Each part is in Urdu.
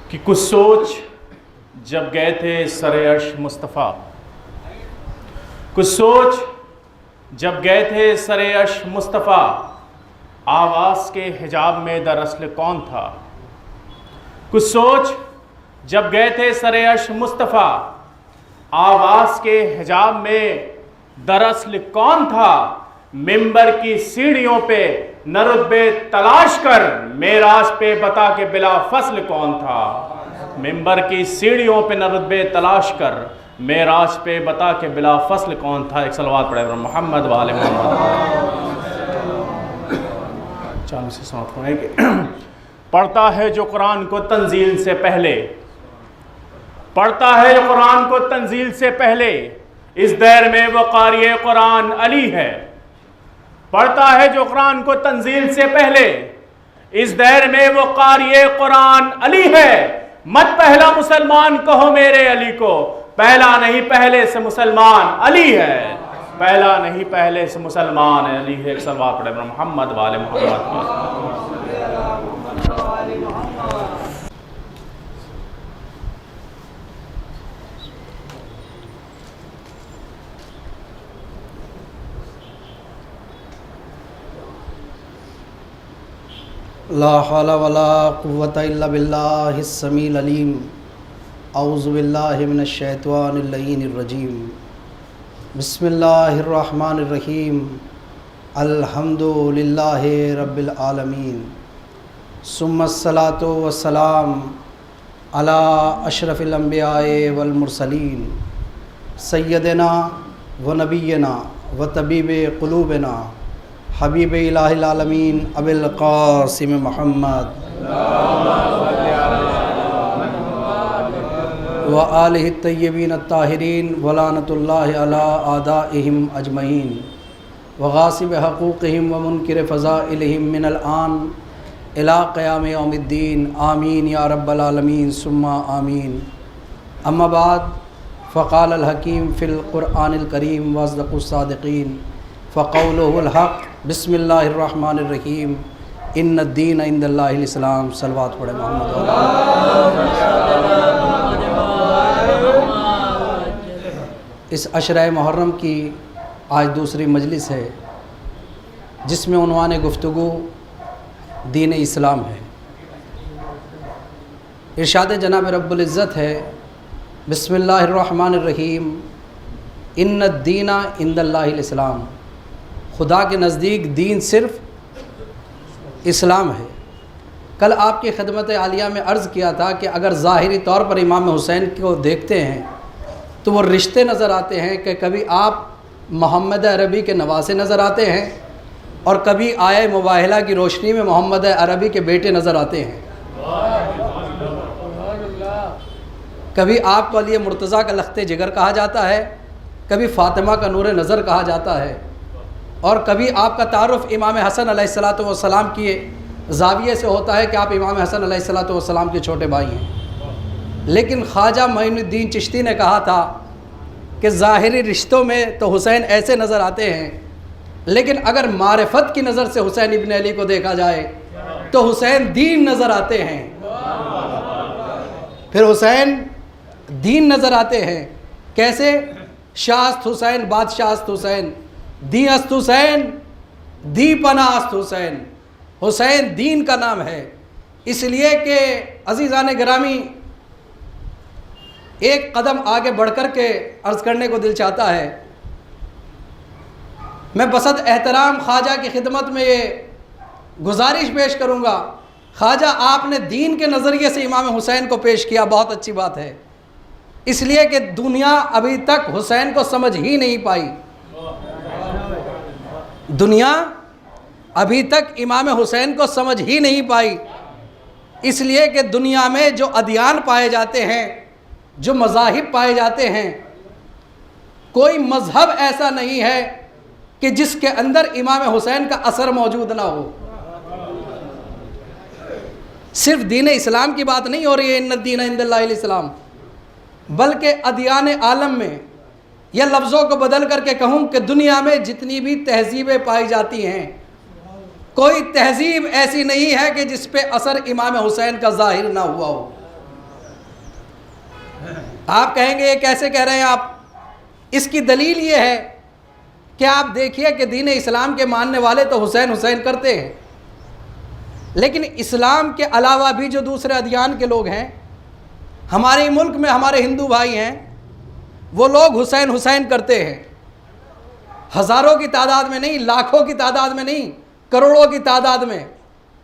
کہ کچھ سوچ جب گئے تھے سر عرش مصطفیٰ، کچھ سوچ جب گئے تھے سر عرش مصطفیٰ، آواز کے حجاب میں دراصل کون تھا؟ کچھ سوچ جب گئے تھے سر عرش مصطفیٰ، آواز کے حجاب میں دراصل کون تھا؟ ممبر کی سیڑھیوں پہ نہ رتبے تلاش کر معراج پہ بتا کے بلا فصل کون تھا؟ ممبر کی سیڑھیوں پہ نہ رتبے تلاش کر معراج پہ بتا کے بلا فصل کون تھا؟ ایک صلوات پڑھے محمد وآل محمد۔ چاند سے ساتھ ہونے کے پڑھتا ہے جو قرآن کو تنزیل سے پہلے، پڑھتا ہے جو قرآن کو تنزیل سے پہلے، اس دیر میں وہ قاری قرآن علی ہے۔ پڑھتا ہے جو قرآن کو تنزیل سے پہلے، اس دیر میں وہ قاری قرآن علی ہے۔ مت پہلا مسلمان کہو میرے علی کو، پہلا نہیں پہلے سے مسلمان علی ہے، پہلا نہیں پہلے سے مسلمان علی ہے۔ ایک صلوات پڑھے محمد وآل محمد۔ لا حول ولا قوة الا باللہ السمیع العلیم۔ اعوذ باللہ من الشیطان اللعین الرجیم۔ بسم اللہ الرحمن الرحیم۔ الحمد للہ رب العالمین، ثم الصلاۃ والسلام علی اشرف الانبیاء والمرسلین، سیدنا و نبینا و طبیب قلوبنا حبیب الہ العالمین ابی القاسم محمد و آلہ الطیبین الطاہرین ولعنۃ اللہ علی اعدائہم اجمعین وغاصب حقوقہم ومنکر فضائلہم من الآن الی قیام یوم الدین، آمین یا رب العالمین ثم آمین۔ اما بعد، فقال الحکیم فی القرآن الکریم واصدق الصادقین فقولہ الحق۔ بسم اللہ الرحمن الرحیم۔ ان الدین عند اللہ الاسلام۔ صلوات پڑھے محمد۔ اس عشرہ محرم کی آج دوسری مجلس ہے جس میں عنوان گفتگو دین اسلام ہے۔ ارشاد جناب رب العزت ہے، بسم اللہ الرحمن الرحیم، ان الدین عند اللہ الاسلام۔ خدا کے نزدیک دین صرف اسلام ہے۔ کل آپ کی خدمت عالیہ میں عرض کیا تھا کہ اگر ظاہری طور پر امام حسین کو دیکھتے ہیں تو وہ رشتے نظر آتے ہیں کہ کبھی آپ محمد عربی کے نواسے نظر آتے ہیں اور کبھی آیہ مباہلہ کی روشنی میں محمد عربی کے بیٹے نظر آتے ہیں۔ کبھی آپ کو علی مرتضیٰ کا لخت جگر کہا جاتا ہے، کبھی فاطمہ کا نور نظر کہا جاتا ہے، اور کبھی آپ کا تعارف امام حسن علیہ السلام کی زاویے سے ہوتا ہے کہ آپ امام حسن علیہ السلام کے چھوٹے بھائی ہیں۔ لیکن خواجہ معین الدین چشتی نے کہا تھا کہ ظاہری رشتوں میں تو حسین ایسے نظر آتے ہیں، لیکن اگر معرفت کی نظر سے حسین ابن علی کو دیکھا جائے تو حسین دین نظر آتے ہیں۔ پھر حسین دین نظر آتے ہیں کیسے؟ شاست حسین بادشاہ است حسین، دی است حسین دی پناہ است حسین۔ حسین دین کا نام ہے، اس لیے کہ عزیزان گرامی ایک قدم آگے بڑھ کر کے عرض کرنے کو دل چاہتا ہے۔ میں بسط احترام خواجہ کی خدمت میں یہ گزارش پیش کروں گا، خواجہ آپ نے دین کے نظریے سے امام حسین کو پیش کیا، بہت اچھی بات ہے، اس لیے کہ دنیا ابھی تک حسین کو سمجھ ہی نہیں پائی۔ دنیا ابھی تک امام حسین کو سمجھ ہی نہیں پائی، اس لیے کہ دنیا میں جو ادیان پائے جاتے ہیں، جو مذاہب پائے جاتے ہیں، کوئی مذہب ایسا نہیں ہے کہ جس کے اندر امام حسین کا اثر موجود نہ ہو۔ صرف دین اسلام کی بات نہیں ہو رہی ہے ان الدین عند اللہ الاسلام، بلکہ ادیان عالم میں، یا لفظوں کو بدل کر کے کہوں کہ دنیا میں جتنی بھی تہذیبیں پائی جاتی ہیں، کوئی تہذیب ایسی نہیں ہے کہ جس پہ اثر امام حسین کا ظاہر نہ ہوا ہو۔ آپ کہیں گے یہ کیسے کہہ رہے ہیں آپ؟ اس کی دلیل یہ ہے کہ آپ دیکھیے کہ دین اسلام کے ماننے والے تو حسین حسین کرتے ہیں، لیکن اسلام کے علاوہ بھی جو دوسرے ادیان کے لوگ ہیں، ہمارے ملک میں ہمارے ہندو بھائی ہیں، وہ لوگ حسین حسین کرتے ہیں، ہزاروں کی تعداد میں نہیں، لاکھوں کی تعداد میں نہیں، کروڑوں کی تعداد میں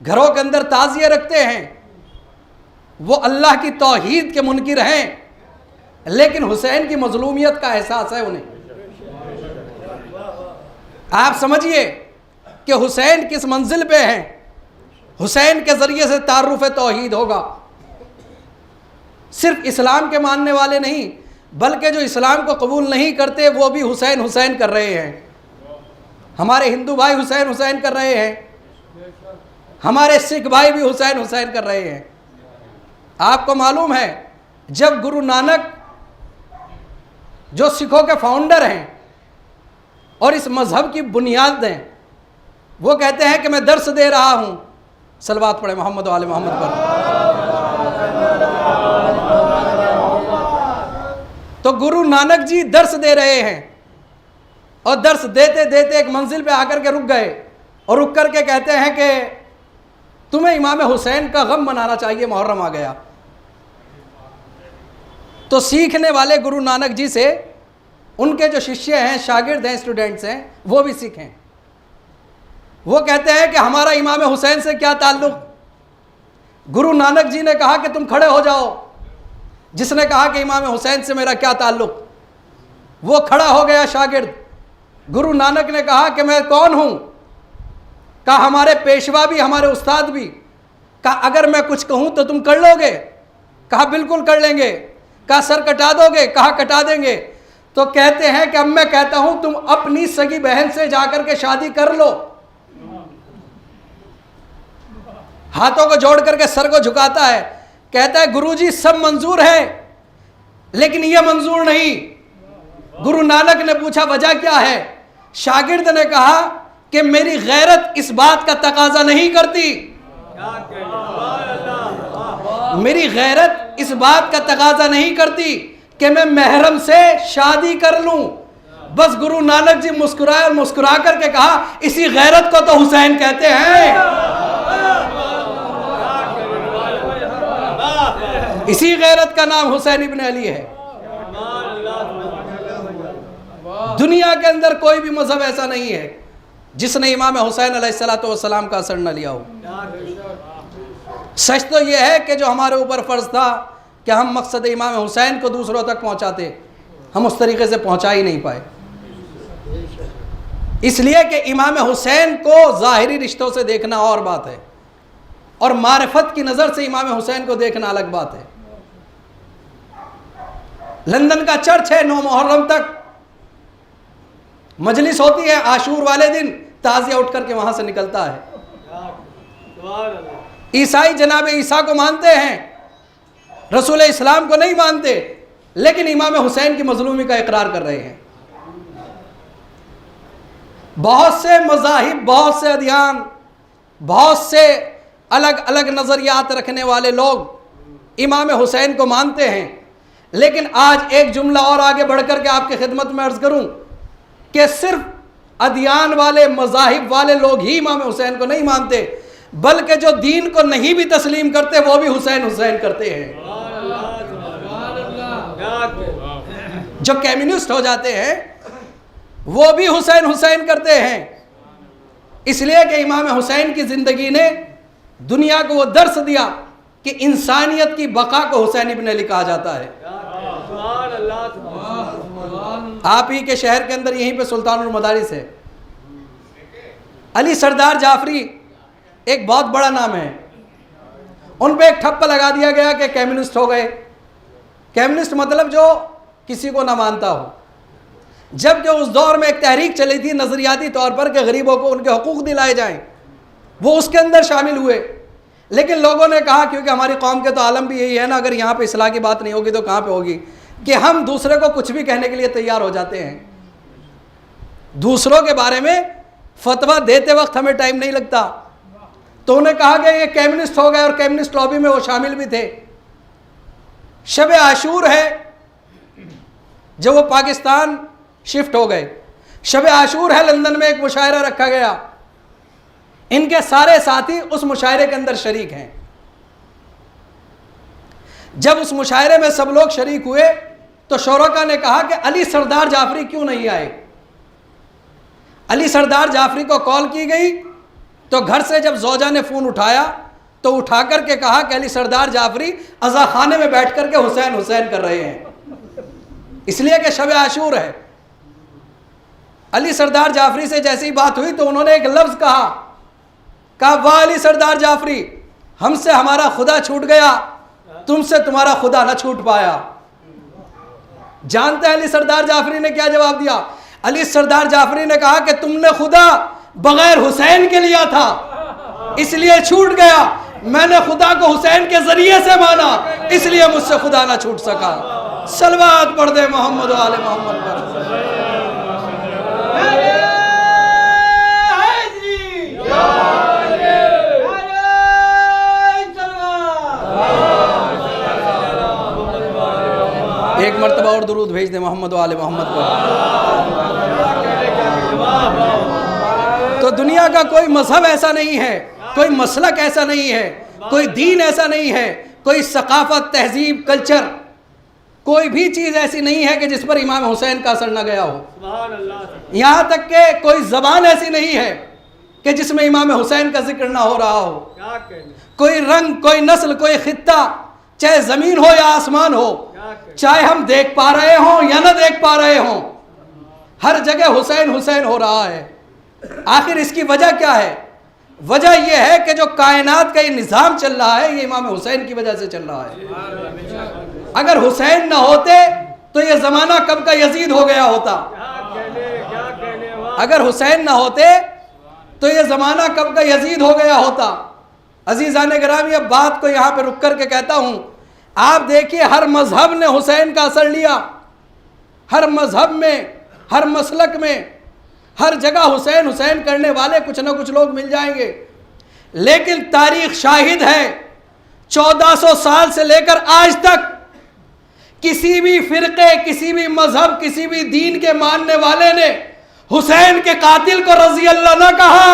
گھروں کے اندر تعزیے رکھتے ہیں، وہ اللہ کی توحید کے منکر ہیں، لیکن حسین کی مظلومیت کا احساس ہے انہیں۔ آپ سمجھیے کہ حسین کس منزل پہ ہیں، حسین کے ذریعے سے تعارف توحید ہوگا۔ صرف اسلام کے ماننے والے نہیں بلکہ جو اسلام کو قبول نہیں کرتے وہ بھی حسین حسین کر رہے ہیں۔ ہمارے ہندو بھائی حسین حسین کر رہے ہیں، ہمارے سکھ بھائی بھی حسین حسین کر رہے ہیں۔ آپ کو معلوم ہے جب گرو نانک جو سکھوں کے فاؤنڈر ہیں اور اس مذہب کی بنیاد ہیں، وہ کہتے ہیں کہ میں درس دے رہا ہوں، صلوات پڑھیں محمد و آل محمد پر۔ تو گرو نانک جی درس دے رہے ہیں اور درس دیتے دیتے ایک منزل پہ آ کر کے رک گئے اور رک کر کے کہتے ہیں کہ تمہیں امام حسین کا غم منانا چاہیے، محرم آ گیا۔ تو سیکھنے والے گرو نانک جی سے ان کے جو ششیہ ہیں، شاگرد ہیں، اسٹوڈنٹس ہیں، وہ بھی سیکھیں۔ وہ کہتے ہیں کہ ہمارا امام حسین سے کیا تعلق؟ گرو نانک جی نے کہا کہ تم کھڑے ہو جاؤ۔ جس نے کہا کہ امام حسین سے میرا کیا تعلق، وہ کھڑا ہو گیا شاگرد۔ گرو نانک نے کہا کہ میں کون ہوں؟ کہا ہمارے پیشوا بھی، ہمارے استاد بھی۔ کہا اگر میں کچھ کہوں تو تم کر لو گے؟ کہا بالکل کر لیں گے۔ کہا سر کٹا دو گے؟ کہا کٹا دیں گے۔ تو کہتے ہیں کہ اب میں کہتا ہوں تم اپنی سگی بہن سے جا کر کے شادی کر لو۔ ہاتھوں کو جوڑ کر کے سر کو جھکاتا ہے، کہتا ہے گرو جی سب منظور ہے لیکن یہ منظور نہیں۔ گرو نانک نے پوچھا وجہ کیا ہے؟ شاگرد نے کہا کہ میری غیرت اس بات کا تقاضا نہیں کرتی، میری غیرت اس بات کا تقاضا نہیں کرتی کہ میں محرم سے شادی کر لوں۔ بس گرو نانک جی مسکرائے اور مسکرا کر کے کہا اسی غیرت کو تو حسین کہتے ہیں، اسی غیرت کا نام حسین ابن علی ہے۔ دنیا کے اندر کوئی بھی مذہب ایسا نہیں ہے جس نے امام حسین علیہ السلام کا اثر نہ لیا ہو۔ سچ تو یہ ہے کہ جو ہمارے اوپر فرض تھا کہ ہم مقصد امام حسین کو دوسروں تک پہنچاتے، ہم اس طریقے سے پہنچا ہی نہیں پائے، اس لیے کہ امام حسین کو ظاہری رشتوں سے دیکھنا اور بات ہے اور معرفت کی نظر سے امام حسین کو دیکھنا الگ بات ہے۔ لندن کا چرچ ہے، 9 محرم تک مجلس ہوتی ہے، عاشور والے دن تازیہ اٹھ کر کے وہاں سے نکلتا ہے۔ عیسائی جناب عیسیٰ کو مانتے ہیں، رسول اسلام کو نہیں مانتے، لیکن امام حسین کی مظلومی کا اقرار کر رہے ہیں۔ بہت سے مذاہب، بہت سے ادیان، بہت سے الگ الگ نظریات رکھنے والے لوگ امام حسین کو مانتے ہیں، لیکن آج ایک جملہ اور آگے بڑھ کر کے آپ کی خدمت میں عرض کروں کہ صرف ادیان والے، مذاہب والے لوگ ہی امام حسین کو نہیں مانتے، بلکہ جو دین کو نہیں بھی تسلیم کرتے وہ بھی حسین حسین کرتے ہیں۔ جو کمیونسٹ ہو جاتے ہیں وہ بھی حسین حسین کرتے ہیں، اس لیے کہ امام حسین کی زندگی نے دنیا کو وہ درس دیا کہ انسانیت کی بقا کو حسین ابن علی کہا جاتا ہے۔ آپ ہی کے شہر کے اندر یہیں پہ سلطان المدارس ہے۔ علی سردار جعفری ایک بہت بڑا نام ہے، ان پہ ایک ٹھپا لگا دیا گیا کہ کمیونسٹ ہو گئے۔ کمیونسٹ مطلب جو کسی کو نہ مانتا ہو۔ جب کہ اس دور میں ایک تحریک چلی تھی نظریاتی طور پر کہ غریبوں کو ان کے حقوق دلائے جائیں، وہ اس کے اندر شامل ہوئے، لیکن لوگوں نے کہا کیونکہ ہماری قوم کے تو عالم بھی یہی ہے نا، اگر یہاں پہ اصلاح کی بات نہیں ہوگی تو کہاں پہ ہوگی، کہ ہم دوسرے کو کچھ بھی کہنے کے لیے تیار ہو جاتے ہیں، دوسروں کے بارے میں فتویٰ دیتے وقت ہمیں ٹائم نہیں لگتا۔ تو انہوں نے کہا کہ یہ کمیونسٹ ہو گئے، اور کمیونسٹ لابی میں وہ شامل بھی تھے۔ شب عاشور ہے، جب وہ پاکستان شفٹ ہو گئے، شب عاشور ہے، لندن میں ایک مشاعرہ رکھا گیا، ان کے سارے ساتھی اس مشاعرے کے اندر شریک ہیں۔ جب اس مشاعرے میں سب لوگ شریک ہوئے تو شرکا نے کہا کہ علی سردار جعفری کیوں نہیں آئے؟ علی سردار جعفری کو کال کی گئی تو گھر سے جب زوجہ نے فون اٹھایا تو اٹھا کر کے کہا کہ علی سردار جعفری عزا خانے میں بیٹھ کر کے حسین حسین کر رہے ہیں، اس لیے کہ شب عاشور ہے۔ علی سردار جعفری سے جیسی بات ہوئی تو انہوں نے ایک لفظ کہا واہ علی سردار جعفری، ہم سے ہمارا خدا چھوٹ گیا، تم سے تمہارا خدا نہ چھوٹ پایا۔ جانتے ہیں علی سردار جعفری نے کیا جواب دیا؟ علی سردار جعفری نے کہا کہ تم نے خدا بغیر حسین کے لیا تھا اس لیے چھوٹ گیا، میں نے خدا کو حسین کے ذریعے سے مانا اس لیے مجھ سے خدا نہ چھوٹ سکا۔ صلوات پڑھ دے محمد و آل محمد پر۔ ایک مرتبہ اور درود بھیج دیں محمد و آل محمد پر۔ تو دنیا کا کوئی مذہب ایسا نہیں ہے، کوئی مسلک ایسا نہیں ہے، کوئی دین ایسا نہیں ہے، کوئی ثقافت، تہذیب، کلچر، کوئی بھی چیز ایسی نہیں ہے کہ جس پر امام حسین کا اثر نہ گیا ہو۔ یہاں تک کہ کوئی زبان ایسی نہیں ہے کہ جس میں امام حسین کا ذکر نہ ہو رہا ہو۔ کوئی رنگ، کوئی نسل، کوئی خطہ، چاہے زمین ہو یا آسمان ہو، چاہے ہم دیکھ پا رہے ہوں یا نہ دیکھ پا رہے ہوں، ہر جگہ حسین حسین ہو رہا ہے۔ آخر اس کی وجہ کیا ہے؟ وجہ یہ ہے کہ جو کائنات کا یہ نظام چل رہا ہے یہ امام حسین کی وجہ سے چل رہا ہے۔ اگر حسین نہ ہوتے تو یہ زمانہ کب کا یزید ہو گیا ہوتا۔ اگر حسین نہ ہوتے تو یہ زمانہ کب کا یزید ہو گیا ہوتا۔ عزیزان گرامی، اب بات کو یہاں پہ رک کر کے کہتا ہوں، آپ دیکھیے ہر مذہب نے حسین کا اثر لیا، ہر مذہب میں، ہر مسلک میں، ہر جگہ حسین حسین کرنے والے کچھ نہ کچھ لوگ مل جائیں گے، لیکن تاریخ شاہد ہے 1400 سال سے لے کر آج تک کسی بھی فرقے، کسی بھی مذہب، کسی بھی دین کے ماننے والے نے حسین کے قاتل کو رضی اللہ نہ کہا۔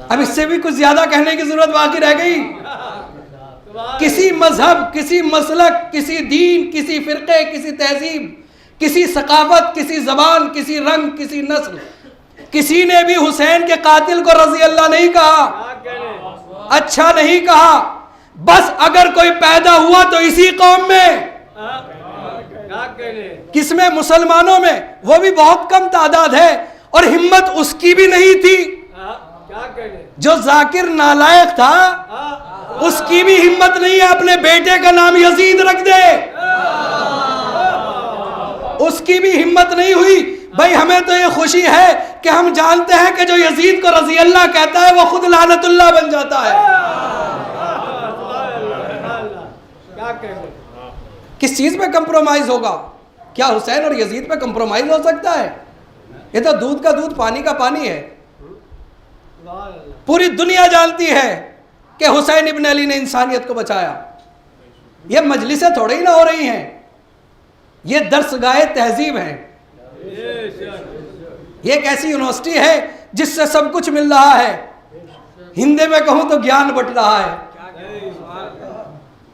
اب اس سے بھی کچھ زیادہ کہنے کی ضرورت باقی رہ گئی؟ کسی مذہب، کسی مسلک، کسی دین، کسی فرقے، کسی تہذیب، کسی ثقافت، کسی زبان، کسی رنگ، کسی نسل، کسی نے بھی حسین کے قاتل کو رضی اللہ نہیں کہا، اچھا نہیں کہا۔ بس اگر کوئی پیدا ہوا تو اسی قوم میں، کس میں؟ مسلمانوں میں، وہ بھی بہت کم تعداد ہے، اور ہمت اس کی بھی نہیں تھی۔ جو ذاکر نالائق تھا اس کی بھی ہمت نہیں ہے اپنے بیٹے کا نام یزید رکھ دے، اس کی بھی ہمت نہیں ہوئی۔ بھائی ہمیں تو یہ خوشی ہے کہ ہم جانتے ہیں کہ جو یزید کو رضی اللہ کہتا ہے وہ خود لعنت اللہ بن جاتا ہے۔ کس چیز پہ کمپرومائز ہوگا؟ کیا حسین اور یزید پہ کمپرومائز ہو سکتا ہے؟ یہ تو دودھ کا دودھ، پانی کا پانی ہے۔ پوری دنیا جانتی ہے کہ حسین ابن علی نے انسانیت کو بچایا۔ یہ مجلسیں تھوڑے ہی نہ ہو رہی ہیں، یہ درسگاہ تہذیب ہے، یہ ایک ایسی یونیورسٹی ہے جس سے سب کچھ مل رہا ہے، ہندی میں کہوں تو گیان بٹ رہا ہے۔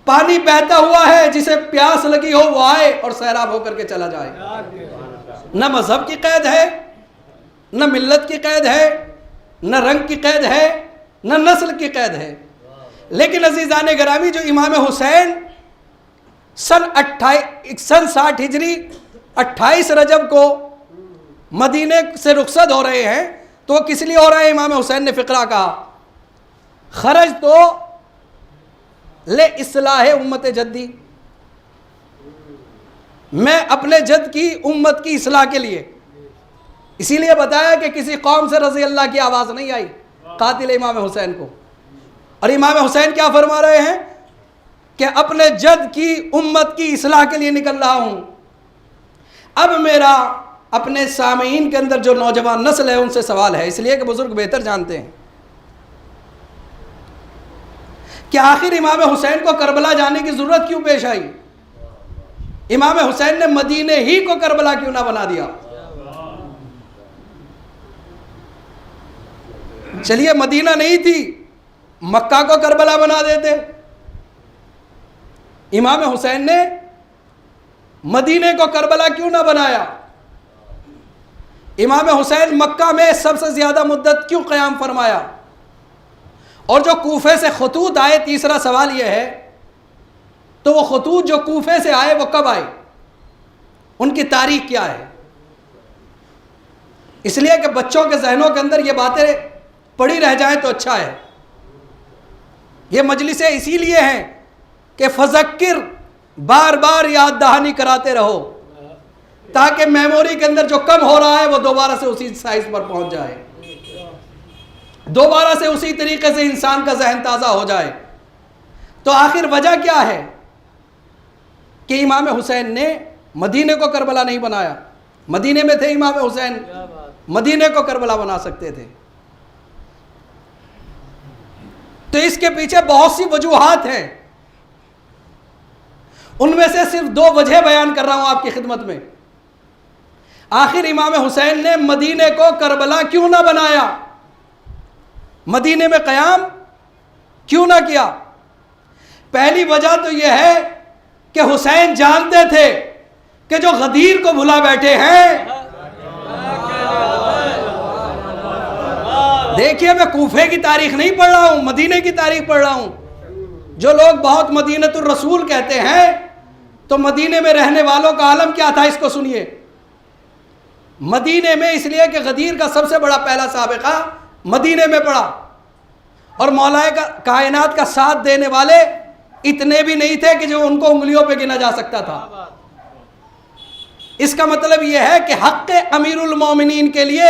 پانی بہتا ہوا ہے، جسے پیاس لگی ہو وہ آئے اور سیراب ہو کر کے چلا جائے۔ نہ مذہب کی قید ہے، نہ ملت کی قید ہے، نہ رنگ کی قید ہے، نہ نسل کی قید ہے۔ لیکن عزیزان گرامی، جو امام حسین سن 60 ہجری 28 رجب کو مدینے سے رخصت ہو رہے ہیں تو وہ کس لیے ہو رہے ہیں؟ امام حسین نے فقرہ کہا، خرج تو لے اصلاح امت جدی، میں اپنے جد کی امت کی اصلاح کے لیے۔ اسی لیے بتایا کہ کسی قوم سے رضی اللہ کی آواز نہیں آئی قاتل امام حسین کو۔ اور امام حسین کیا فرما رہے ہیں کہ اپنے جد کی امت کی اصلاح کے لیے نکل رہا ہوں۔ اب میرا اپنے سامعین کے اندر جو نوجوان نسل ہے ان سے سوال ہے، اس لیے کہ بزرگ بہتر جانتے ہیں کہ آخر امام حسین کو کربلا جانے کی ضرورت کیوں پیش آئی؟ امام حسین نے مدینے ہی کو کربلا کیوں نہ بنا دیا؟ چلیے مدینہ نہیں تھی، مکہ کو کربلا بنا دیتے۔ امام حسین نے مدینے کو کربلا کیوں نہ بنایا؟ امام حسین مکہ میں سب سے زیادہ مدت کیوں قیام فرمایا؟ اور جو کوفے سے خطوط آئے، تیسرا سوال یہ ہے، تو وہ خطوط جو کوفے سے آئے وہ کب آئے؟ ان کی تاریخ کیا ہے؟ اس لیے کہ بچوں کے ذہنوں کے اندر یہ باتیں پڑی رہ جائیں تو اچھا ہے۔ یہ مجلسیں اسی لیے ہیں کہ فذکر، بار بار یاد دہانی کراتے رہو تاکہ میموری کے اندر جو کم ہو رہا ہے وہ دوبارہ سے اسی سائز پر پہنچ جائے، دوبارہ سے اسی طریقے سے انسان کا ذہن تازہ ہو جائے۔ تو آخر وجہ کیا ہے کہ امام حسین نے مدینے کو کربلا نہیں بنایا؟ مدینے میں تھے امام حسین، مدینے کو کربلا بنا سکتے تھے۔ تو اس کے پیچھے بہت سی وجوہات ہیں، ان میں سے صرف 2 وجہ بیان کر رہا ہوں آپ کی خدمت میں۔ آخر امام حسین نے مدینے کو کربلا کیوں نہ بنایا؟ مدینے میں قیام کیوں نہ کیا؟ پہلی وجہ تو یہ ہے کہ حسین جانتے تھے کہ جو غدیر کو بھلا بیٹھے ہیں، دیکھیے میں کوفے کی تاریخ نہیں پڑھ رہا ہوں، مدینے کی تاریخ پڑھ رہا ہوں۔ جو لوگ بہت مدینۃ الرسول کہتے ہیں تو مدینے میں رہنے والوں کا عالم کیا تھا، اس کو سنیے۔ مدینے میں اس لیے کہ غدیر کا سب سے بڑا پہلا سابقہ مدینے میں پڑا، اور مولا کائنات کا ساتھ دینے والے اتنے بھی نہیں تھے کہ جو ان کو انگلیوں پہ گنا جا سکتا تھا۔ اس کا مطلب یہ ہے کہ حق امیر المومنین کے لیے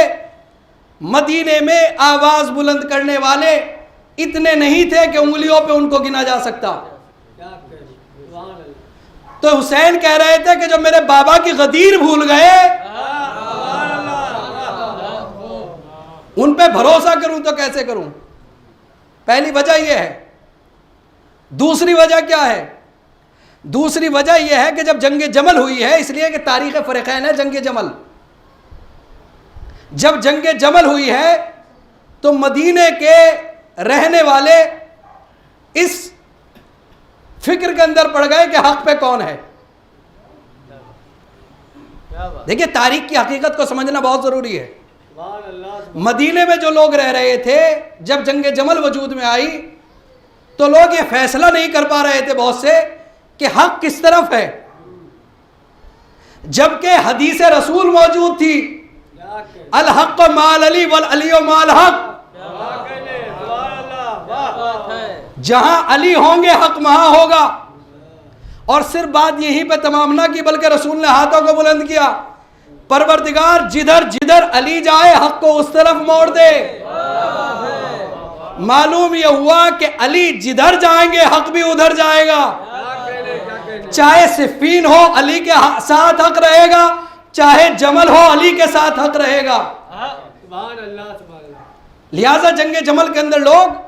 مدینے میں آواز بلند کرنے والے اتنے نہیں تھے کہ انگلیوں پہ ان کو گنا جا سکتا۔ تو حسین کہہ رہے تھے کہ جو میرے بابا کی غدیر بھول گئے ان پہ بھروسہ کروں تو کیسے کروں؟ پہلی وجہ یہ ہے۔ دوسری وجہ کیا ہے؟ دوسری وجہ یہ ہے کہ جب جنگ جمل ہوئی ہے، اس لیے کہ تاریخ فرقین ہے جنگ جمل، جب جنگ جمل ہوئی ہے تو مدینے کے رہنے والے اس فکر کے اندر پڑ گئے کہ حق پہ کون ہے۔ دیکھیے تاریخ کی حقیقت کو سمجھنا بہت ضروری ہے۔ مدینے میں جو لوگ رہ رہے تھے، جب جنگ جمل وجود میں آئی تو لوگ یہ فیصلہ نہیں کر پا رہے تھے بہت سے کہ حق کس طرف ہے، جبکہ حدیث رسول موجود تھی، الحق مال علی والعلی مال حق، جہاں علی ہوں گے حق وہاں ہوگا۔ اور صرف بات یہیں پہ تمام نہ کی بلکہ رسول نے ہاتھوں کو بلند کیا، پروردگار جدھر جدھر علی جائے حق کو اس طرف موڑ دے۔ معلوم یہ ہوا کہ علی جدھر جائیں گے حق بھی ادھر جائے گا، چاہے صفین ہو علی کے ساتھ حق رہے گا، چاہے جمل ہو علی کے ساتھ حق رہے گا۔ لہذا جنگ جمل کے اندر لوگ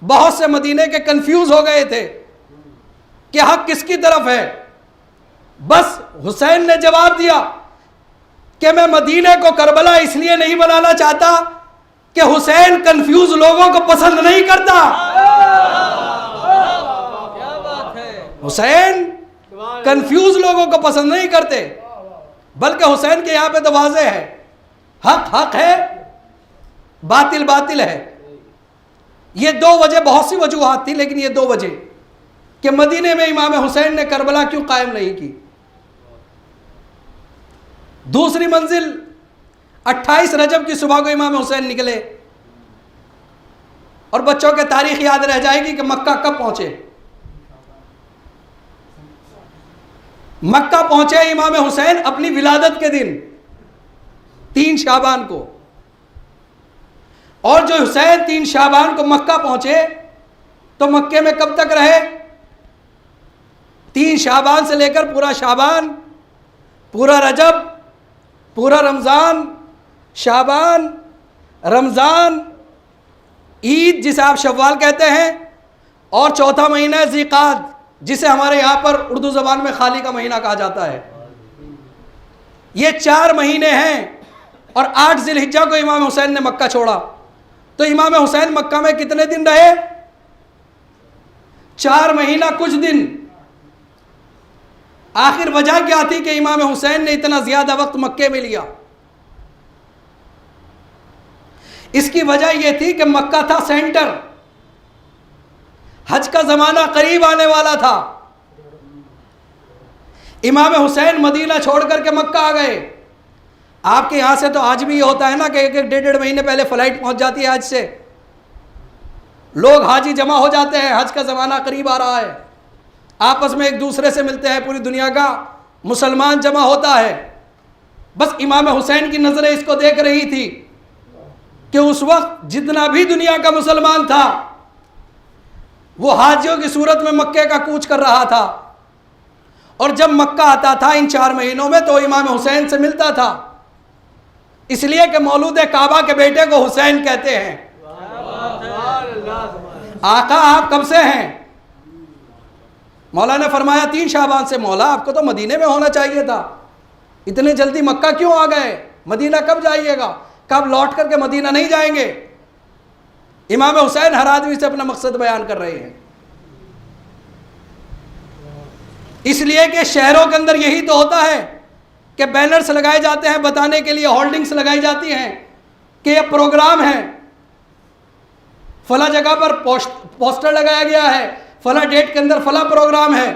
بہت سے مدینے کے کنفیوز ہو گئے تھے کہ حق کس کی طرف ہے۔ بس حسین نے جواب دیا کہ میں مدینے کو کربلا اس لیے نہیں بنانا چاہتا کہ حسین کنفیوز لوگوں کو پسند نہیں کرتا۔ حسین کنفیوز لوگوں کو پسند نہیں کرتے، بلکہ حسین کے یہاں پہ تو واضح ہے، حق حق ہے، باطل باطل ہے۔ یہ 2 وجہ، بہت سی وجوہات تھی لیکن یہ 2 وجہ کہ مدینے میں امام حسین نے کربلا کیوں قائم نہیں کی۔ دوسری منزل، 28 رجب کی صبح کو امام حسین نکلے، اور بچوں کے تاریخ یاد رہ جائے گی کہ مکہ کب پہنچے۔ مکہ پہنچے امام حسین اپنی ولادت کے دن 3 شعبان کو، اور جو حسین 3 شعبان کو مکہ پہنچے تو مکے میں کب تک رہے؟ 3 شعبان سے لے کر پورا شعبان، پورا رجب، پورا رمضان، شعبان، رمضان، عید جسے آپ شوال کہتے ہیں، اور چوتھا مہینہ ہے ذی-قعد جسے ہمارے یہاں پر اردو زبان میں خالی کا مہینہ کہا جاتا ہے. یہ 4 مہینے ہیں. اور 8 ذی الحجہ کو امام حسین نے مکہ چھوڑا. تو امام حسین مکہ میں کتنے دن رہے؟ 4 مہینہ کچھ دن. آخر وجہ کیا تھی کہ امام حسین نے اتنا زیادہ وقت مکے میں لیا؟ اس کی وجہ یہ تھی کہ مکہ تھا سینٹر، حج کا زمانہ قریب آنے والا تھا. امام حسین مدینہ چھوڑ کر کے مکہ آ گئے. آپ کے یہاں سے تو آج بھی یہ ہوتا ہے نا کہ 1-1.5 مہینے پہلے فلائٹ پہنچ جاتی ہے حج سے. لوگ حاجی جمع ہو جاتے ہیں، حج کا زمانہ قریب آ رہا ہے، آپس میں ایک دوسرے سے ملتے ہیں، پوری دنیا کا مسلمان جمع ہوتا ہے. بس امام حسین کی نظریں اس کو دیکھ رہی تھی کہ اس وقت جتنا بھی دنیا کا مسلمان تھا وہ حاجیوں کی صورت میں مکے کا کوچ کر رہا تھا. اور جب مکہ آتا تھا ان 4 مہینوں میں تو امام حسین سے ملتا تھا، اس لیے کہ مولود کعبہ کے بیٹے کو حسین کہتے ہیں. آقا آپ کب سے ہیں؟ مولا نے فرمایا 3 شعبان سے. مولا آپ کو تو مدینے میں ہونا چاہیے تھا، اتنے جلدی مکہ کیوں آ گئے؟ مدینہ کب جائیے گا؟ کب لوٹ کر کے مدینہ نہیں جائیں گے؟ امام حسین ہر آدمی سے اپنا مقصد بیان کر رہے ہیں. اس لیے کہ شہروں کے اندر یہی تو ہوتا ہے کہ بینرز لگائے جاتے ہیں بتانے کے لیے، ہولڈنگز لگائی جاتی ہیں کہ یہ پروگرام ہے، فلاں جگہ پر پوسٹر لگایا گیا ہے، فلاں ڈیٹ کے اندر فلاں پروگرام ہے.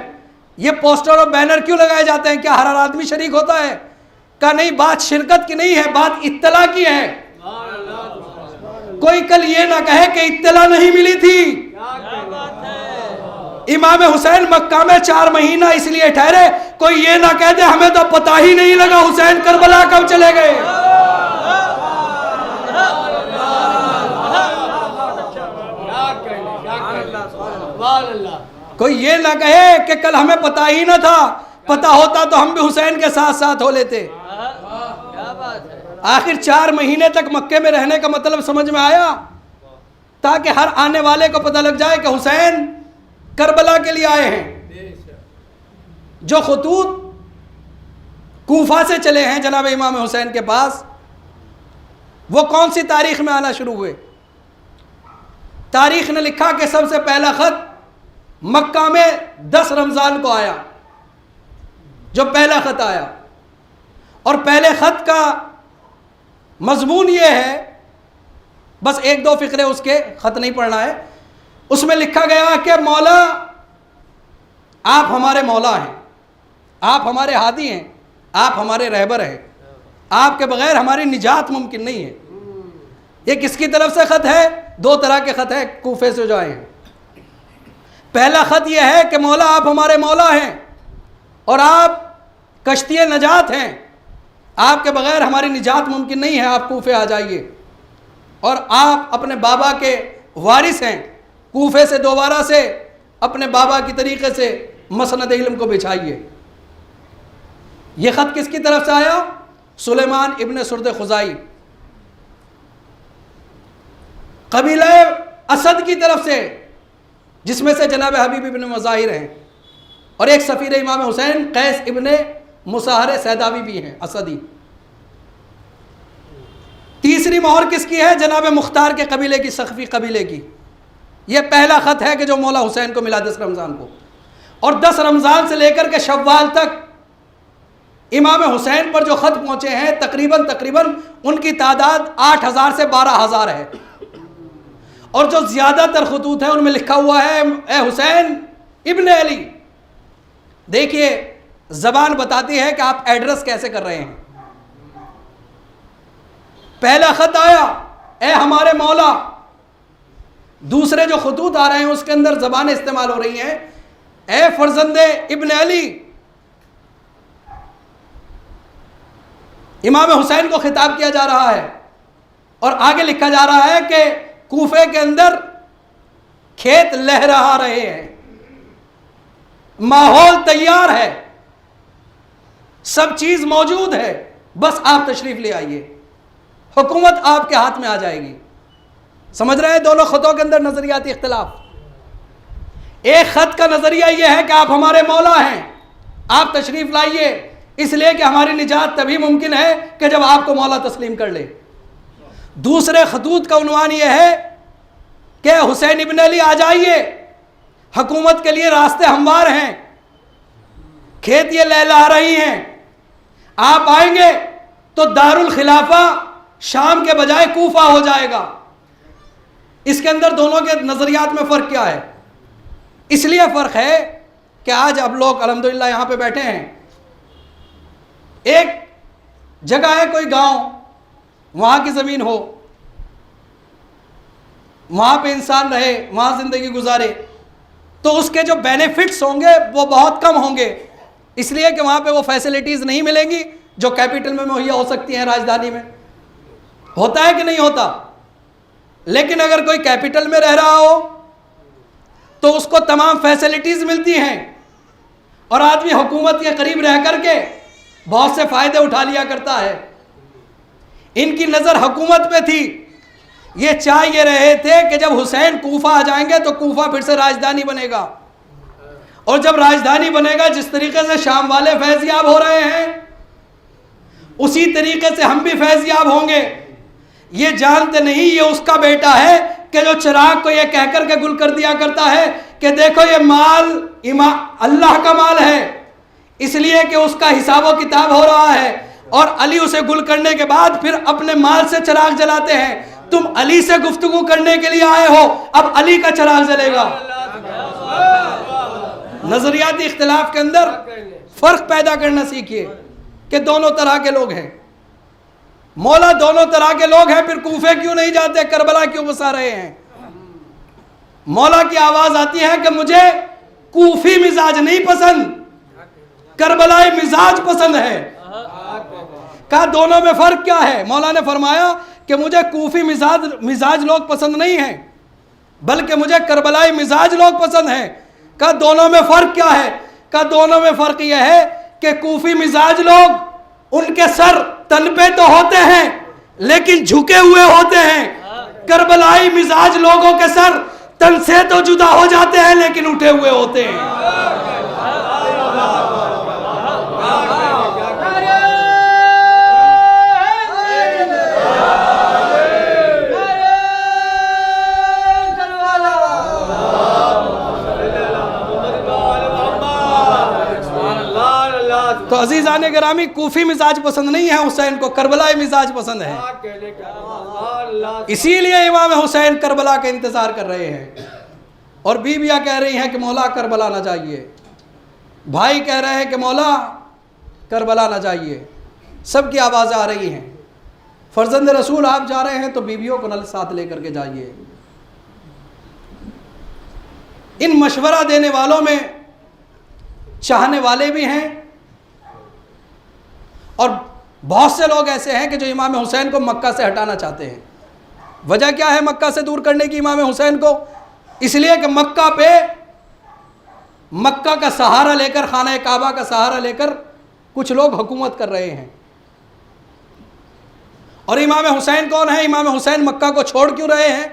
یہ پوسٹر اور بینر کیوں لگائے جاتے ہیں؟ کیا ہر آدمی شریک ہوتا ہے؟ کہا نہیں، بات شرکت کی نہیں ہے، بات اطلاع کی ہے. کوئی کل یہ نہ کہے کہ اطلاع نہیں ملی تھی. امام حسین مکہ میں 4 مہینہ اس لیے ٹھہرے، کوئی یہ نہ کہہ دے ہمیں تو پتہ ہی نہیں لگا حسین کربلا کب چلے گئے. کوئی یہ نہ کہے کہ کل ہمیں پتہ ہی نہ تھا، پتہ ہوتا تو ہم بھی حسین کے ساتھ ساتھ ہو لیتے. آخر 4 مہینے تک مکے میں رہنے کا مطلب سمجھ میں آیا تاکہ ہر آنے والے کو پتہ لگ جائے کہ حسین کربلا کے لیے آئے ہیں. جو خطوط کوفہ سے چلے ہیں جناب امام حسین کے پاس، وہ کون سی تاریخ میں آنا شروع ہوئے؟ تاریخ نے لکھا کہ سب سے پہلا خط مکہ میں 10 رمضان کو آیا، جو پہلا خط آیا. اور پہلے خط کا مضمون یہ ہے، بس 1-2 فقرے اس کے، خط نہیں پڑھنا ہے. اس میں لکھا گیا کہ مولا آپ ہمارے مولا ہیں، آپ ہمارے ہادی ہیں، آپ ہمارے رہبر ہیں، آپ کے بغیر ہماری نجات ممکن نہیں ہے. یہ کس کی طرف سے خط ہے؟ 2 طرح کے خط ہیں کوفے سے جو آئے ہیں. پہلا خط یہ ہے کہ مولا آپ ہمارے مولا ہیں اور آپ کشتی نجات ہیں، آپ کے بغیر ہماری نجات ممکن نہیں ہے، آپ کوفے آ جائیے. اور آپ اپنے بابا کے وارث ہیں، کوفے سے دوبارہ سے اپنے بابا کی طریقے سے مسند علم کو بچھائیے. یہ خط کس کی طرف سے آیا؟ سلیمان ابن سرد خزائی، قبیلہ اسد کی طرف سے، جس میں سے جناب حبیب ابن مظاہر ہیں، اور ایک سفیر امام حسین قیس ابن مصاہر سیداوی بھی ہیں، اسدی. تیسری مہر کس کی ہے؟ جناب مختار کے قبیلے کی، سقفی قبیلے کی. یہ پہلا خط ہے کہ جو مولا حسین کو ملا 10 رمضان کو. اور 10 رمضان سے لے کر کے شوال تک امام حسین پر جو خط پہنچے ہیں تقریباً ان کی تعداد 8,000 سے 12,000 ہے. اور جو زیادہ تر خطوط ہیں ان میں لکھا ہوا ہے اے حسین ابن علی. دیکھیے زبان بتاتی ہے کہ آپ ایڈریس کیسے کر رہے ہیں. پہلا خط آیا اے ہمارے مولا. دوسرے جو خطوط آ رہے ہیں اس کے اندر زبانیں استعمال ہو رہی ہیں اے فرزند ابن علی. امام حسین کو خطاب کیا جا رہا ہے. اور آگے لکھا جا رہا ہے کہ کوفے کے اندر کھیت لہرا رہے ہیں، ماحول تیار ہے، سب چیز موجود ہے، بس آپ تشریف لے آئیے، حکومت آپ کے ہاتھ میں آ جائے گی۔ سمجھ رہے ہیں دونوں خطوں کے اندر نظریاتی اختلاف؟ ایک خط کا نظریہ یہ ہے کہ آپ ہمارے مولا ہیں، آپ تشریف لائیے، اس لیے کہ ہماری نجات تبھی ممکن ہے کہ جب آپ کو مولا تسلیم کر لے۔ دوسرے خطوط کا عنوان یہ ہے کہ حسین ابن علی آ جائیے، حکومت کے لیے راستے ہموار ہیں، کھیت یہ لہلا رہی ہیں، آپ آئیں گے تو دارالخلافہ شام کے بجائے کوفہ ہو جائے گا۔ اس کے اندر دونوں کے نظریات میں فرق کیا ہے؟ اس لیے فرق ہے کہ آج اب لوگ الحمدللہ یہاں پہ بیٹھے ہیں، ایک جگہ ہے کوئی گاؤں، وہاں کی زمین ہو، وہاں پہ انسان رہے، وہاں زندگی گزارے، تو اس کے جو بینیفٹس ہوں گے وہ بہت کم ہوں گے، اس لیے کہ وہاں پہ وہ فیسلٹیز نہیں ملیں گی جو کیپٹل میں مہیا ہو سکتی ہیں، راجدھانی میں۔ ہوتا ہے کہ نہیں ہوتا؟ لیکن اگر کوئی کیپٹل میں رہ رہا ہو تو اس کو تمام فیسلٹیز ملتی ہیں، اور آدمی حکومت کے قریب رہ کر کے بہت سے فائدے اٹھا لیا کرتا ہے۔ ان کی نظر حکومت پہ تھی، یہ چاہ یہ رہے تھے کہ جب حسین کوفہ آ جائیں گے تو کوفہ پھر سے راجدھانی بنے گا، اور جب راجدھانی بنے گا جس طریقے سے شام والے فیض یاب ہو رہے ہیں اسی طریقے سے ہم بھی فیض یاب ہوں گے۔ یہ جانتے نہیں یہ اس کا بیٹا ہے کہ جو چراغ کو یہ کہہ کر کے گل کر دیا کرتا ہے کہ دیکھو یہ مال اللہ کا مال ہے، اس لیے کہ اس کا حساب و کتاب ہو رہا ہے، اور علی اسے گل کرنے کے بعد پھر اپنے مال سے چراغ جلاتے ہیں۔ تم علی سے گفتگو کرنے کے لیے آئے ہو، اب علی کا چراغ جلے گا۔ نظریاتی اختلاف کے اندر فرق پیدا کرنا سیکھیے کہ دونوں طرح کے لوگ ہیں، مولا دونوں طرح کے لوگ ہیں، پھر کوفے کیوں نہیں جاتے، کربلا کیوں بسا رہے ہیں؟ مولا کی آواز آتی ہے کہ مجھے کوفی مزاج نہیں پسند، کربلائی مزاج پسند ہے۔ کہا دونوں میں فرق کیا ہے؟ مولا نے فرمایا کہ مجھے کوفی مزاج لوگ پسند نہیں ہیں بلکہ مجھے کربلائی مزاج لوگ پسند ہیں۔ کہا دونوں میں فرق کیا ہے؟ کہا دونوں میں فرق یہ ہے کہ کوفی مزاج لوگ ان کے سر تن پہ تو ہوتے ہیں لیکن جھکے ہوئے ہوتے ہیں، کربلائی مزاج لوگوں کے سر تن سے تو جدا ہو جاتے ہیں لیکن اٹھے ہوئے ہوتے ہیں۔ تو عزیزان گرامی، کوفی مزاج پسند نہیں ہے حسین کو، کربلائی مزاج پسند ہے۔ اسی لیے امام حسین کربلا کا انتظار کر رہے ہیں، اور بیویاں کہہ رہی ہیں کہ مولا کربلا نہ جائیے، بھائی کہہ رہے ہیں کہ مولا کربلا نہ جائیے، سب کی آوازیں آ رہی ہیں۔ فرزند رسول آپ جا رہے ہیں تو بیویوں کو نل ساتھ لے کر کے جائیے۔ ان مشورہ دینے والوں میں چاہنے والے بھی ہیں، اور بہت سے لوگ ایسے ہیں کہ جو امام حسین کو مکہ سے ہٹانا چاہتے ہیں۔ وجہ کیا ہے مکہ سے دور کرنے کی امام حسین کو؟ اس لیے کہ مکہ پہ مکہ کا سہارا لے کر، خانہ کعبہ کا سہارا لے کر کچھ لوگ حکومت کر رہے ہیں، اور امام حسین کون ہے؟ امام حسین مکہ کو چھوڑ کیوں رہے ہیں؟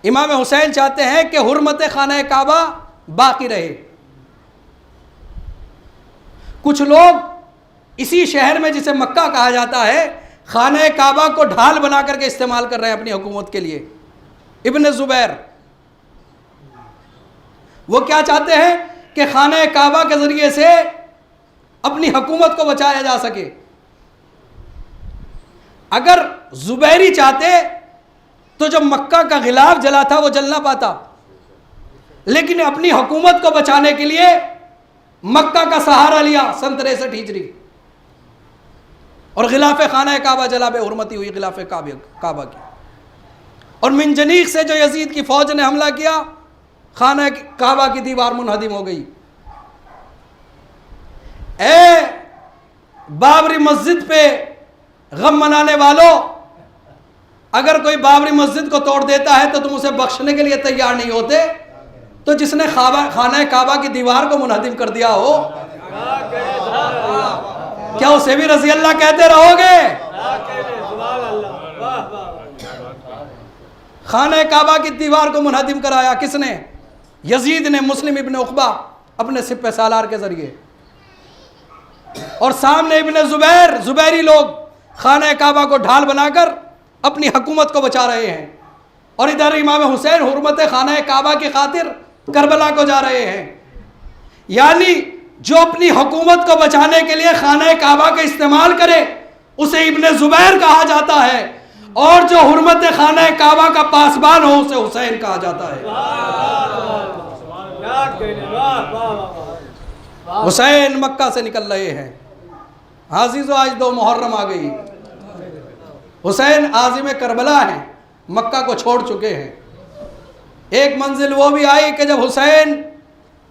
امام حسین چاہتے ہیں کہ حرمت خانہ کعبہ باقی رہے۔ کچھ لوگ اسی شہر میں جسے مکہ کہا جاتا ہے خانہ کعبہ کو ڈھال بنا کر کے استعمال کر رہے ہیں اپنی حکومت کے لیے۔ ابن زبیر وہ کیا چاہتے ہیں کہ خانہ کعبہ کے ذریعے سے اپنی حکومت کو بچایا جا سکے۔ اگر زبیری چاہتے تو جو مکہ کا غلاف جلا تھا وہ جل نہ پاتا، لیکن اپنی حکومت کو بچانے کے لیے مکہ کا سہارا لیا سن 63 ہجری، اور غلاف خانہ کعبہ جلا، بے حرمتی ہوئی غلاف کعبہ کی۔ اور منجنیق سے جو یزید کی فوج نے حملہ کیا، خانہ کعبہ کی دیوار منہدم ہو گئی۔ اے بابری مسجد پہ غم منانے والوں، اگر کوئی بابری مسجد کو توڑ دیتا ہے تو تم اسے بخشنے کے لیے تیار نہیں ہوتے، تو جس نے خانہ کعبہ کی دیوار کو منہدم کر دیا ہو، کیا اسے بھی رضی اللہ کہتے رہو گے؟ خانہ کعبہ کی دیوار کو منہدم کرایا کس نے؟ یزید نے، مسلم ابن عقبہ اپنے سپہ سالار کے ذریعے. اور سامنے ابن زبیر، زبیری لوگ خانہ کعبہ کو ڈھال بنا کر اپنی حکومت کو بچا رہے ہیں، اور ادھر امام حسین حرمت خانہ کعبہ کی خاطر کربلا کو جا رہے ہیں. یعنی جو اپنی حکومت کو بچانے کے لیے خانہ کعبہ کا استعمال کرے اسے ابن زبیر کہا جاتا ہے، اور جو حرمت خانہ کعبہ کا پاسبان ہو اسے حسین کہا جاتا ہے. حسین مکہ سے نکل رہے ہیں. عزیزو آج 2 محرم آ گئی. حسین عازم کربلا ہیں، مکہ کو چھوڑ چکے ہیں. ایک منزل وہ بھی آئی کہ جب حسین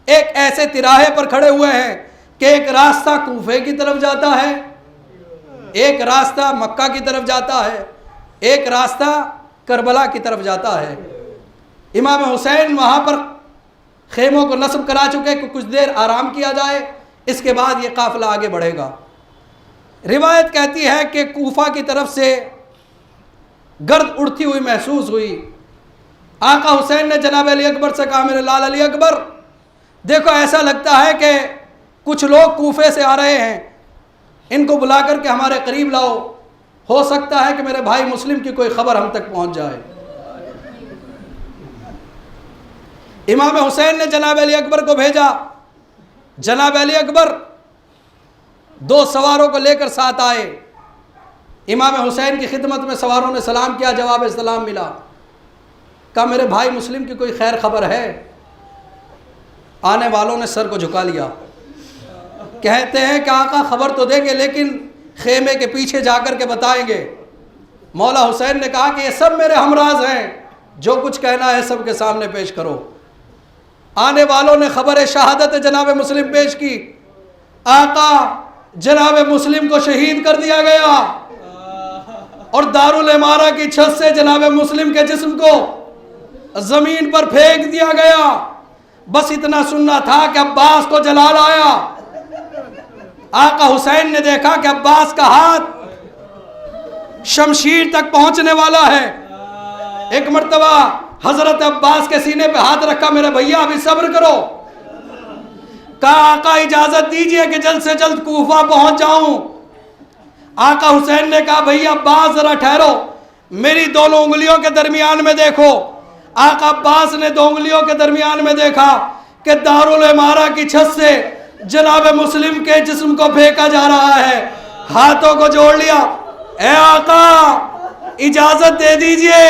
ایک ایسے تراہے پر کھڑے ہوئے ہیں کہ ایک راستہ کوفے کی طرف جاتا ہے، ایک راستہ مکہ کی طرف جاتا ہے، ایک راستہ کربلا کی طرف جاتا ہے. امام حسین وہاں پر خیموں کو نصب کرا چکے کہ کچھ دیر آرام کیا جائے، اس کے بعد یہ قافلہ آگے بڑھے گا. روایت کہتی ہے کہ کوفہ کی طرف سے گرد اڑتی ہوئی محسوس ہوئی. آقا حسین نے جناب علی اکبر سے کہا میرے لال علی اکبر دیکھو ایسا لگتا ہے کہ کچھ لوگ کوفے سے آ رہے ہیں، ان کو بلا کر کے ہمارے قریب لاؤ، ہو سکتا ہے کہ میرے بھائی مسلم کی کوئی خبر ہم تک پہنچ جائے. امام حسین نے جناب علی اکبر کو بھیجا. جناب علی اکبر 2 سواروں کو لے کر ساتھ آئے. امام حسین کی خدمت میں سواروں نے سلام کیا، جواب سلام ملا. کہا میرے بھائی مسلم کی کوئی خیر خبر ہے؟ آنے والوں نے سر کو جھکا لیا. کہتے ہیں کہ آقا خبر تو دیں گے لیکن خیمے کے پیچھے جا کر کے بتائیں گے. مولا حسین نے کہا کہ یہ سب میرے ہمراز ہیں، جو کچھ کہنا ہے سب کے سامنے پیش کرو. آنے والوں نے خبر شہادت جناب مسلم پیش کی. آقا جناب مسلم کو شہید کر دیا گیا اور دارالعمارہ کی چھت سے جناب مسلم کے جسم کو زمین پر پھینک دیا گیا. بس اتنا سننا تھا کہ عباس کو جلا لایا. آقا حسین نے دیکھا کہ عباس کا ہاتھ شمشیر تک پہنچنے والا ہے. ایک مرتبہ حضرت عباس کے سینے پہ ہاتھ رکھا، میرے بھیا ابھی صبر کرو. کہا آقا اجازت دیجئے کہ جلد سے جلد کوفہ پہنچ جاؤں. آقا حسین نے کہا بھیا عباس ذرا ٹھہرو، میری دونوں انگلیوں کے درمیان میں دیکھو. آقا عباس نے 2 انگلیوں کے درمیان میں دیکھا کہ دارالعمارہ کی چھت سے جناب مسلم کے جسم کو پھینکا جا رہا ہے. ہاتھوں کو جوڑ لیا، اے آقا اجازت دے دیجئے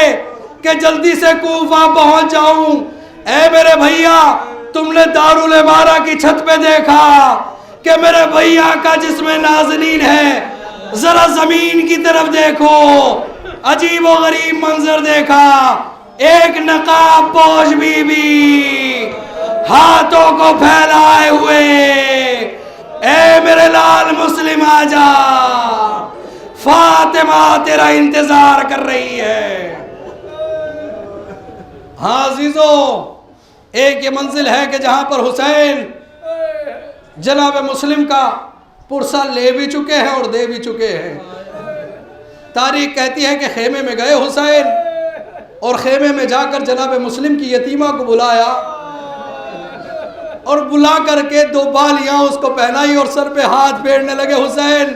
کہ جلدی سے کوفہ پہنچ جاؤں. اے میرے بھیا تم نے دارالعمارہ کی چھت پہ دیکھا کہ میرے بھیا کا جسم نازنین ہے، ذرا زمین کی طرف دیکھو. عجیب و غریب منظر دیکھا. ایک نقاب پوش بی بی ہاتھوں کو پھیلائے ہوئے، اے میرے لال مسلم آجا، فاطمہ تیرا انتظار کر رہی ہے. ہاں عزیزو ایک یہ منزل ہے کہ جہاں پر حسین جناب مسلم کا پرسہ لے بھی چکے ہیں اور دے بھی چکے ہیں. تاریخ کہتی ہے کہ خیمے میں گئے حسین اور خیمے میں جا کر جناب مسلم کی یتیمہ کو بلایا اور بلا کر کے 2 بالیاں اس کو پہنائی اور سر پہ ہاتھ پھیرنے لگے. حسین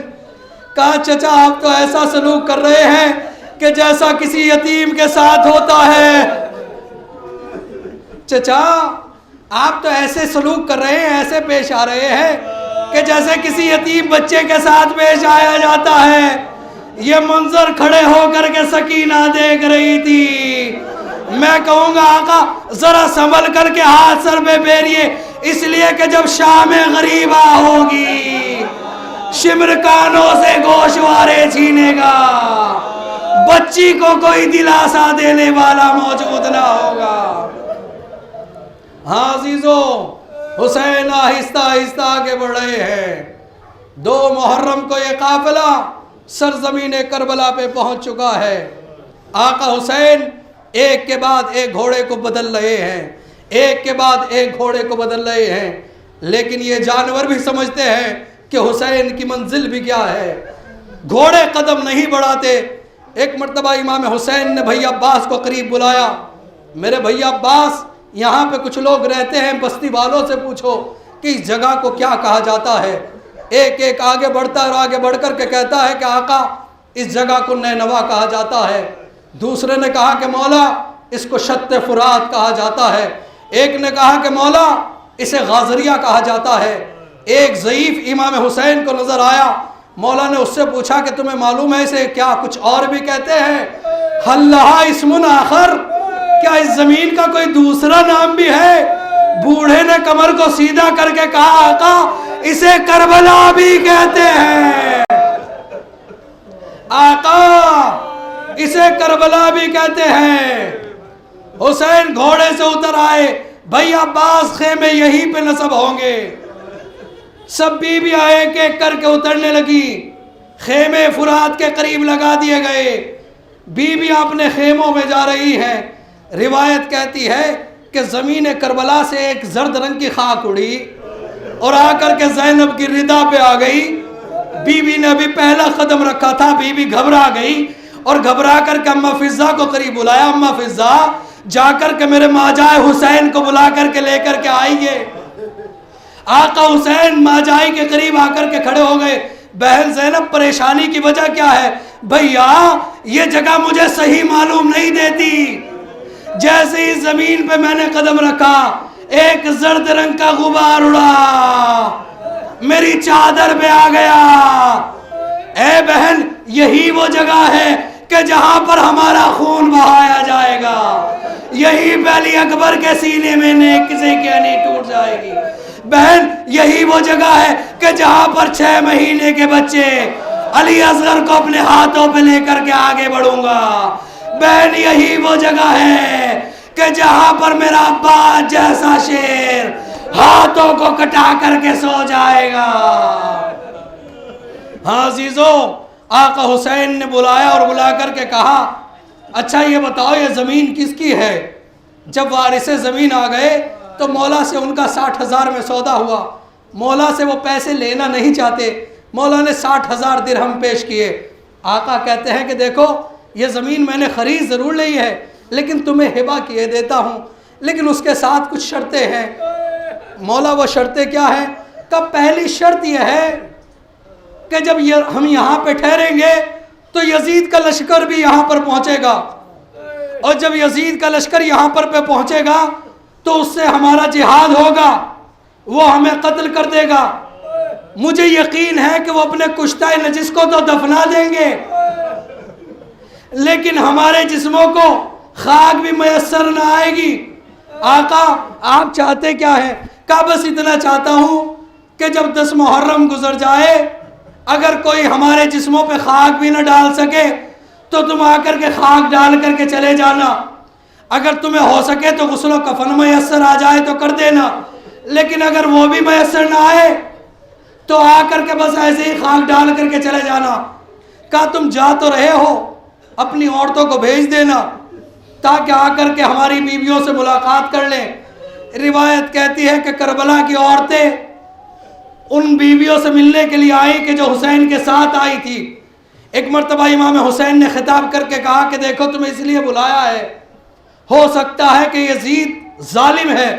کہا چچا آپ تو ایسا سلوک کر رہے ہیں کہ جیسا کسی یتیم کے ساتھ ہوتا ہے. چچا آپ تو ایسے سلوک کر رہے ہیں، ایسے پیش آ رہے ہیں کہ جیسے کسی یتیم بچے کے ساتھ پیش آیا جاتا ہے. یہ منظر کھڑے ہو کر کے سکینہ دیکھ رہی تھی. میں کہوں گا آقا ذرا سنبھل کر کے ہاتھ سر پہ پھیریے، اس لیے کہ جب شام غریبہ ہوگی شمرکانوں سے گوشوارے چھینے گا، بچی کو کوئی دلاسا دینے والا موجود نہ ہوگا. ہاں عزیزو حسین آہستہ آہستہ آگے بڑھ رہے ہیں. 2 محرم کو یہ قافلہ سرزمین کربلا پہ پہنچ چکا ہے. آقا حسین ایک کے بعد ایک گھوڑے کو بدل رہے ہیں، ایک کے بعد ایک گھوڑے کو بدل رہے ہیں. لیکن یہ جانور بھی سمجھتے ہیں کہ حسین کی منزل بھی کیا ہے، گھوڑے قدم نہیں بڑھاتے۔ ایک مرتبہ امام حسین نے بھائی عباس کو قریب بلایا، میرے بھائی عباس یہاں پہ کچھ لوگ رہتے ہیں، بستی والوں سے پوچھو کہ اس جگہ کو کیا کہا جاتا ہے۔ ایک ایک آگے بڑھتا ہے اور آگے بڑھ کر کے کہتا ہے کہ آقا اس جگہ کو نینوا کہا جاتا ہے۔ دوسرے نے کہا کہ مولا اس کو شط فرات کہا جاتا ہے۔ ایک نے کہا کہ مولا اسے غازریہ کہا جاتا ہے۔ ایک ضعیف امام حسین کو نظر آیا، مولا نے اس سے پوچھا کہ تمہیں معلوم ہے اسے کیا کچھ اور بھی کہتے ہیں؟ حل لہا اسم آخر، کیا اس زمین کا کوئی دوسرا نام بھی ہے؟ بوڑھے نے کمر کو سیدھا کر کے کہا آقا اسے کربلا بھی کہتے ہیں، آقا اسے کربلا بھی کہتے ہیں۔ حسین گھوڑے سے اتر آئے، بھائی عباس خیمے یہیں پہ نصب ہوں گے۔ سب بیویاں ایک ایک کر کے اترنے لگی، خیمے فرات کے قریب لگا دیے گئے، بیویاں اپنے خیموں میں جا رہی ہیں۔ روایت کہتی ہے کہ زمین کربلا سے ایک زرد رنگ کی خاک اڑی اور آ کر کے زینب کی ردا پہ آ گئی۔ بیوی نے ابھی پہلا قدم رکھا تھا، بیوی گھبرا گئی اور گھبرا کر کے اماں فضہ کو قریب بلایا، اماں فضہ جا کر کے میرے ماجائے حسین کو بلا کر کے لے کر کے آئیے۔ آقا حسین ماجائی کے قریب آ کر کے کھڑے ہو گئے۔ بہن زینب پریشانی کی وجہ کیا ہے؟ بھیا یہ جگہ مجھے صحیح معلوم نہیں دیتی، جیسے ہی زمین پہ میں نے قدم رکھا ایک زرد رنگ کا غبار اڑا، میری چادر پہ آ گیا۔ اے بہن یہی وہ جگہ ہے کہ جہاں پر ہمارا خون بہایا جائے گا، یہی پہ علی اکبر کے سینے میں نیک کسی کی نہیں ٹوٹ جائے گی۔ بہن یہی وہ جگہ ہے کہ جہاں پر 6 مہینے کے بچے علی اصغر کو اپنے ہاتھوں پہ لے کر کے آگے بڑھوں گا۔ بہن یہی وہ جگہ ہے کہ جہاں پر میرا عباس جیسا شیر ہاتھوں کو کٹا کر کے سو جائے گا۔ ہاں عزیزو، آقا حسین نے بلایا اور بلا کر کے کہا اچھا یہ بتاؤ یہ زمین کس کی ہے؟ جب وارث زمین آ گئے تو مولا سے ان کا 60,000 میں سودا ہوا۔ مولا سے وہ پیسے لینا نہیں چاہتے، مولا نے 60,000 درہم پیش کیے۔ آقا کہتے ہیں کہ دیکھو یہ زمین میں نے خرید ضرور لی ہے لیکن تمہیں ہبہ کیے دیتا ہوں، لیکن اس کے ساتھ کچھ شرطیں ہیں۔ مولا وہ شرطیں کیا ہیں؟ کہ پہلی شرط یہ ہے کہ جب ہم یہاں پہ ٹھہریں گے تو یزید کا لشکر بھی یہاں پر پہنچے گا، اور جب یزید کا لشکر یہاں پر پہنچے گا تو اس سے ہمارا جہاد ہوگا، وہ ہمیں قتل کر دے گا۔ مجھے یقین ہے کہ وہ اپنے کشتہ نجس کو تو دفنا دیں گے لیکن ہمارے جسموں کو خاک بھی میسر نہ آئے گی۔ آقا آپ چاہتے کیا ہیں؟ کہ بس اتنا چاہتا ہوں کہ جب 10 محرم گزر جائے اگر کوئی ہمارے جسموں پہ خاک بھی نہ ڈال سکے تو تم آ کر کے خاک ڈال کر کے چلے جانا، اگر تمہیں ہو سکے تو غسل و کفن میسر آ جائے تو کر دینا، لیکن اگر وہ بھی میسر نہ آئے تو آ کر کے بس ایسے ہی خاک ڈال کر کے چلے جانا۔ کہا تم جا تو رہے ہو اپنی عورتوں کو بھیج دینا تاکہ آ کر کے ہماری بیویوں سے ملاقات کر لیں۔ روایت کہتی ہے کہ کربلا کی عورتیں ان بیویوں سے ملنے کے لیے آئی کہ جو حسین کے ساتھ آئی تھی۔ ایک مرتبہ امام حسین نے خطاب کر کے کہا کہ دیکھو تمہیں اس لیے بلایا ہے، ہو سکتا ہے کہ یزید ظالم ہے،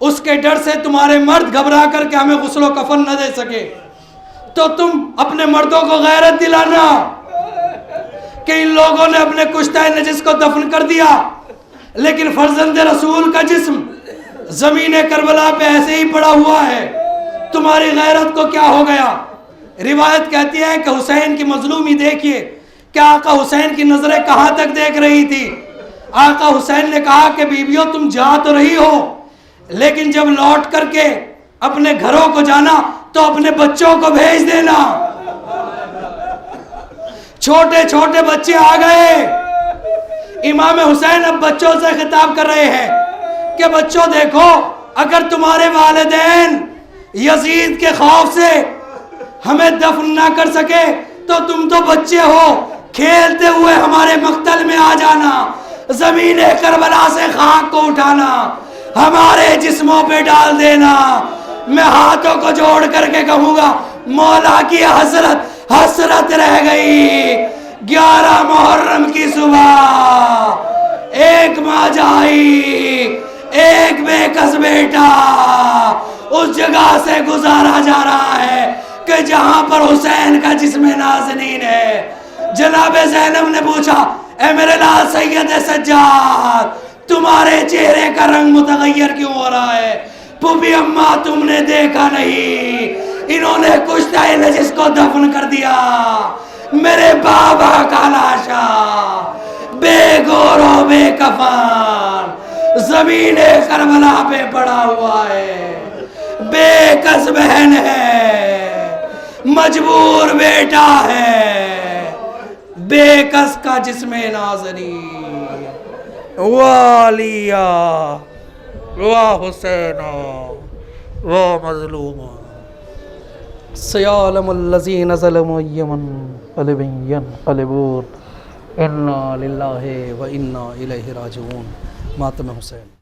اس کے ڈر سے تمہارے مرد گھبرا کر کے ہمیں غسل و کفن نہ دے سکے، تو تم اپنے مردوں کو غیرت دلانا کہ ان لوگوں نے اپنے کشتہ نجس کو دفن کر دیا لیکن فرزند رسول کا جسم زمین کربلا پہ ایسے ہی پڑا ہوا ہے، تمہاری غیرت کو کیا ہو گیا؟ روایت کہتی ہے کہ حسین کی مظلومی دیکھیے کہ آقا حسین کی نظریں کہاں تک دیکھ رہی تھی۔ آقا حسین نے کہا کہ بیویوں تم جا تو رہی ہو لیکن جب لوٹ کر کے اپنے گھروں کو جانا تو اپنے بچوں کو بھیج دینا۔ چھوٹے چھوٹے بچے آ گئے، امام حسین اب بچوں سے خطاب کر رہے ہیں کہ بچوں دیکھو اگر تمہارے والدین یزید کے خوف سے ہمیں دفن نہ کر سکے تو تم تو بچے ہو، کھیلتے ہوئے ہمارے مقتل میں آ جانا، زمین کربلا سے خاک کو اٹھانا، ہمارے جسموں پہ ڈال دینا۔ میں ہاتھوں کو جوڑ کر کے کہوں گا مولا کی حسرت حسرت رہ گئی. 11 محرم کی صبح ایک ماں جائی، ایک بے کس بیٹا اس جگہ سے گزارا جا رہا ہے کہ جہاں پر حسین کا جسم نازنین ہے. جناب زینب نے پوچھا اے میرے لال سید سجاد، تمہارے چہرے کا رنگ متغیر کیوں ہو رہا ہے؟ پھوپھی اماں تم نے دیکھا نہیں، انہوں نے کشتہ نجس کو دفن کر دیا. میرے بابا کا لاشا بے گور و بے کفن زمین کربلا پہ پڑا ہوا ہے. بے کس بہن ہے، مجبور بیٹا ہے، بے کس کا جسم نازنین. والیا و حسین و مظلوم سیعلم الذین ظلموا یمن قلبین ينقلبون انا للہ و انا الیہ راجعون. ماتم حسین.